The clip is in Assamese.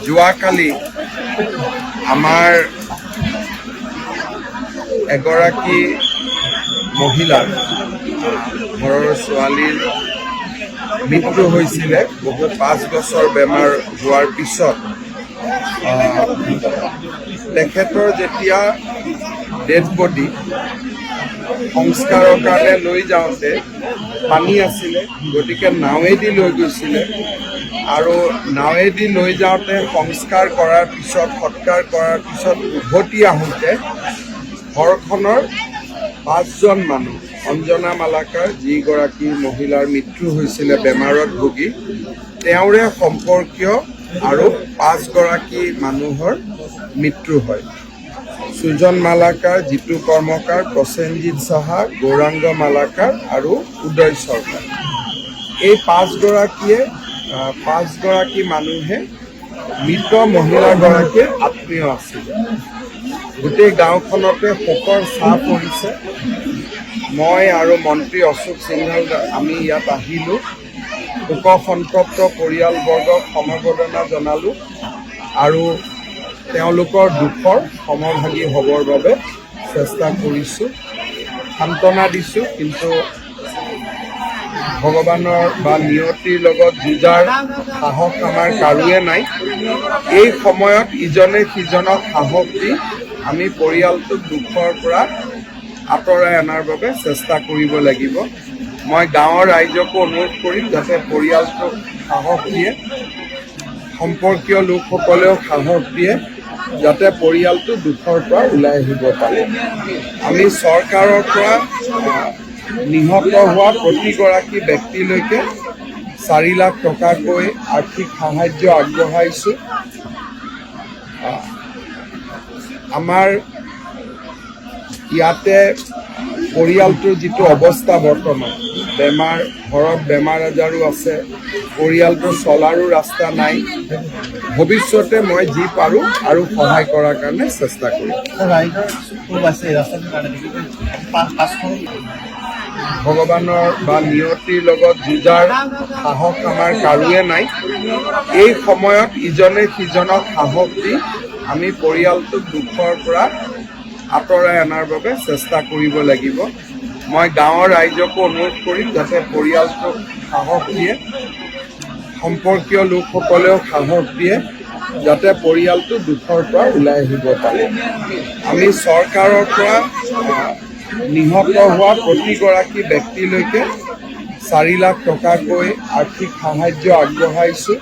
যোৱাকালি আমাৰ এগৰাকী মহিলাৰ ঘৰৰ ছোৱালীৰ মৃত্যু হৈছিলে বহু 5 বছৰ বেমাৰ হোৱাৰ পিছত তেখেতৰ যেতিয়া ডেড বডি সংস্কাৰৰ কাৰণে লৈ যাওঁতে পানী আছিলে, গতিকে নাৱেদি লৈ গৈছিলে আৰু নাৱেদি লৈ যাওঁতে সংস্কাৰ কৰাৰ পিছত সৎকাৰ কৰাৰ পিছত উভতি আহোঁতে ঘৰখনৰ 5জন মানুহ অঞ্জনা মালাকাৰ যিগৰাকী মহিলাৰ মৃত্যু হৈছিলে বেমাৰত ভুগি তেওঁৰে সম্পৰ্কীয় আৰু 5গৰাকী মানুহৰ মৃত্যু হয়। সুজন মালাকাৰ, জিতু কৰ্মকাৰ, প্ৰসেনজিৎ সাহা, গৌৰাংগ মালাকাৰ আৰু উদয় চৰকাৰ। এই 5গৰাকী মানুহে মৃত মহিলাগৰাকীৰ আত্মীয় আছিলে। গোটেই গাঁওখনতে শোকৰ ছাঁ পৰিছে। মই আৰু মন্ত্ৰী অশোক সিংহাল আমি ইয়াত আহিলোঁ, শোক সন্তপ্ত পৰিয়ালবৰ্গক সমবেদনা জনালোঁ আৰু তেওঁলোকৰ দুখৰ সমভাগী হ'বৰ বাবে চেষ্টা কৰিছোঁ, সান্তনা দিছোঁ। কিন্তু ভগৱানৰ বা নিয়তিৰ লগত যুঁজাৰ সাহস আমাৰ কাৰোৱে নাই। এই সময়ত ইজনে সিজনক সাহস দি আমি পৰিয়ালটোক দুখৰ পৰা আঁতৰাই অনাৰ বাবে চেষ্টা কৰিব লাগিব। মই গাঁৱৰ ৰাইজকো অনুৰোধ কৰিম যাতে পৰিয়ালটোক সাহস দিয়ে, সম্পৰ্কীয় লোকসকলেও সাহস দিয়ে যাতে পৰিয়ালটো দুখৰ পৰা ওলাই আহিব পাৰে। আমি চৰকাৰৰ পৰা নিহত হোৱা প্ৰতিগৰাকী ব্যক্তিলৈকে 4 লাখ টকাকৈ আৰ্থিক সাহায্য আগবঢ়াইছোঁ। আমাৰ ইয়াতে পৰিয়ালটোৰ যিটো অৱস্থা বৰ্তমান, ঘৰত বেমাৰ আজাৰো আছে, পৰিয়ালটোৰ চলাৰো ৰাস্তা নাই। ভৱিষ্যতে মই যি পাৰোঁ আৰু সহায় কৰাৰ কাৰণে চেষ্টা কৰিম। ভগৱানৰ বা নিয়তিৰ লগত যুঁজাৰ সাহস আমাৰ কাৰোৱে নাই। এই সময়ত ইজনে সিজনক সাহস দি আমি পৰিয়ালটোক দুখৰ পৰা আঁতৰাই অনাৰ বাবে চেষ্টা কৰিব লাগিব। মই গাঁৱৰ ৰাইজকো অনুৰোধ কৰিম যাতে পৰিয়ালটোক সাহস দিয়ে, সম্পৰ্কীয় লোকসকলেও সাহস দিয়ে যাতে পৰিয়ালটো দুখৰ পৰা ওলাই আহিব পাৰে। আমি চৰকাৰৰ পৰা নিহত হোৱা প্ৰতিগৰাকী ব্যক্তিলৈকে 4 লাখ টকাকৈ আৰ্থিক সাহায্য আগবঢ়াইছোঁ।